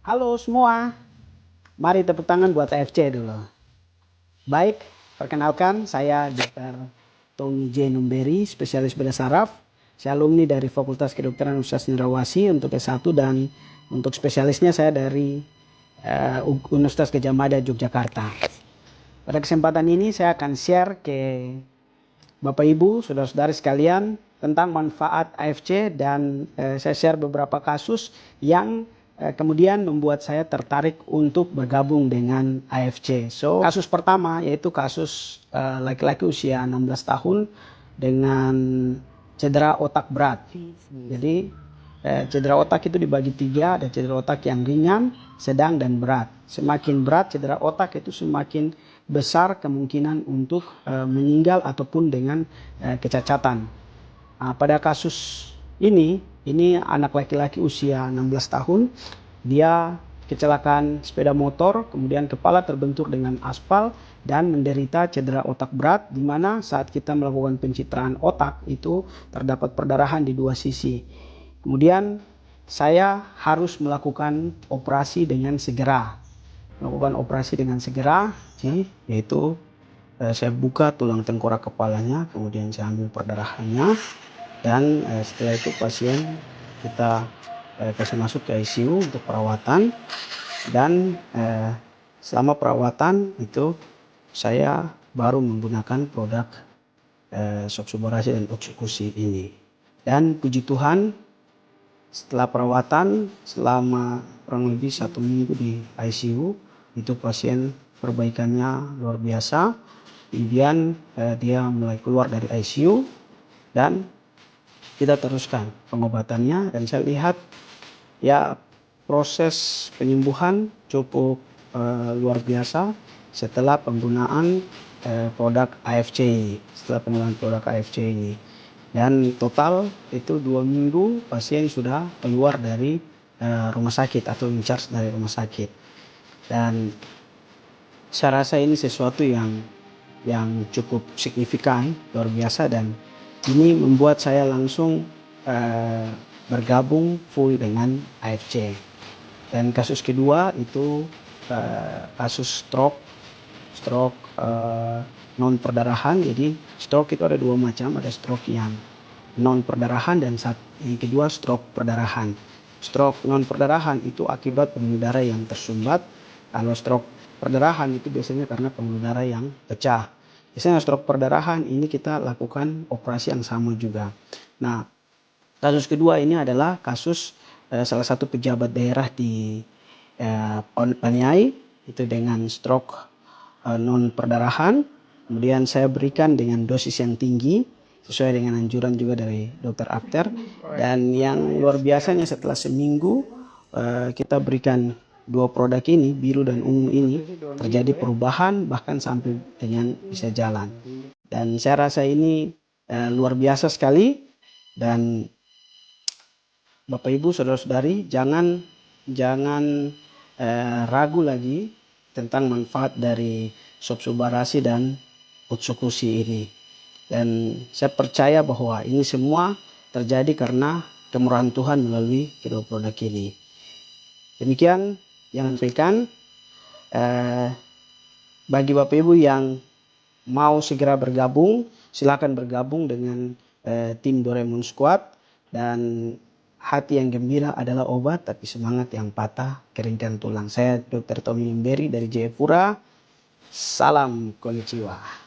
Halo semua, mari tepuk tangan buat AFC dulu. Baik, perkenalkan saya Dr. Tony J. Numberi, spesialis bedah saraf. Saya alumni dari Fakultas Kedokteran Universitas Cendrawasih untuk S1 dan untuk spesialisnya saya dari Universitas Gadjah Mada Yogyakarta. Pada kesempatan ini saya akan share ke Bapak Ibu, saudara-saudari sekalian tentang manfaat AFC dan saya share beberapa kasus yang kemudian membuat saya tertarik untuk bergabung dengan AFC. So, kasus pertama yaitu kasus laki-laki usia 16 tahun dengan cedera otak berat. Jadi cedera otak itu dibagi 3, ada cedera otak yang ringan, sedang, dan berat. Semakin berat cedera otak itu semakin besar kemungkinan untuk meninggal ataupun dengan kecacatan. Pada kasus ini anak laki-laki usia 16 tahun, dia kecelakaan sepeda motor, kemudian kepala terbentur dengan aspal dan menderita cedera otak berat, di mana saat kita melakukan pencitraan otak itu terdapat perdarahan di dua sisi. Kemudian saya harus melakukan operasi dengan segera. Yaitu saya buka tulang tengkorak kepalanya, kemudian saya ambil perdarahannya, dan setelah itu pasien kita kasih masuk ke ICU untuk perawatan. Dan selama perawatan itu saya baru menggunakan produk Soxobarasi dan Oxycusi ini. Dan puji Tuhan, setelah perawatan selama kurang lebih 1 minggu di ICU, itu pasien perbaikannya luar biasa. Kemudian dia mulai keluar dari ICU dan kita teruskan pengobatannya, dan saya lihat ya proses penyembuhan cukup luar biasa setelah penggunaan produk AFC ini. Dan total itu 2 minggu pasien sudah keluar dari rumah sakit atau in charge dari rumah sakit. Dan saya rasa ini sesuatu yang cukup signifikan, luar biasa, dan ini membuat saya langsung bergabung full dengan AFC. Dan kasus kedua itu kasus stroke non perdarahan. Jadi stroke itu ada 2 macam, ada stroke yang non perdarahan dan yang kedua stroke perdarahan. Stroke non perdarahan itu akibat pembuluh darah yang tersumbat. Kalau stroke perdarahan itu biasanya karena pembuluh darah yang pecah. Biasanya stroke perdarahan ini kita lakukan operasi yang sama juga. Nah, kasus kedua ini adalah kasus salah satu pejabat daerah di Paniai itu dengan stroke non perdarahan. Kemudian saya berikan dengan dosis yang tinggi sesuai dengan anjuran juga dari dokter Apter. Dan yang luar biasanya setelah seminggu kita berikan 2 produk ini, biru dan ungu ini, terjadi perubahan bahkan sampai dengan bisa jalan. Dan saya rasa ini luar biasa sekali. Dan Bapak Ibu saudara-saudari jangan ragu lagi tentang manfaat dari Soxobarasi dan Oxycusi ini. Dan saya percaya bahwa ini semua terjadi karena kemurahan Tuhan melalui kedua produk ini. Demikian yang sampaikan. Bagi Bapak Ibu yang mau segera bergabung, silakan bergabung dengan tim Doraemon Squad. Dan hati yang gembira adalah obat, tapi semangat yang patah keringkan tulang. Saya Dr. Tony Numberi dari Jayapura. Salam konnichiwa.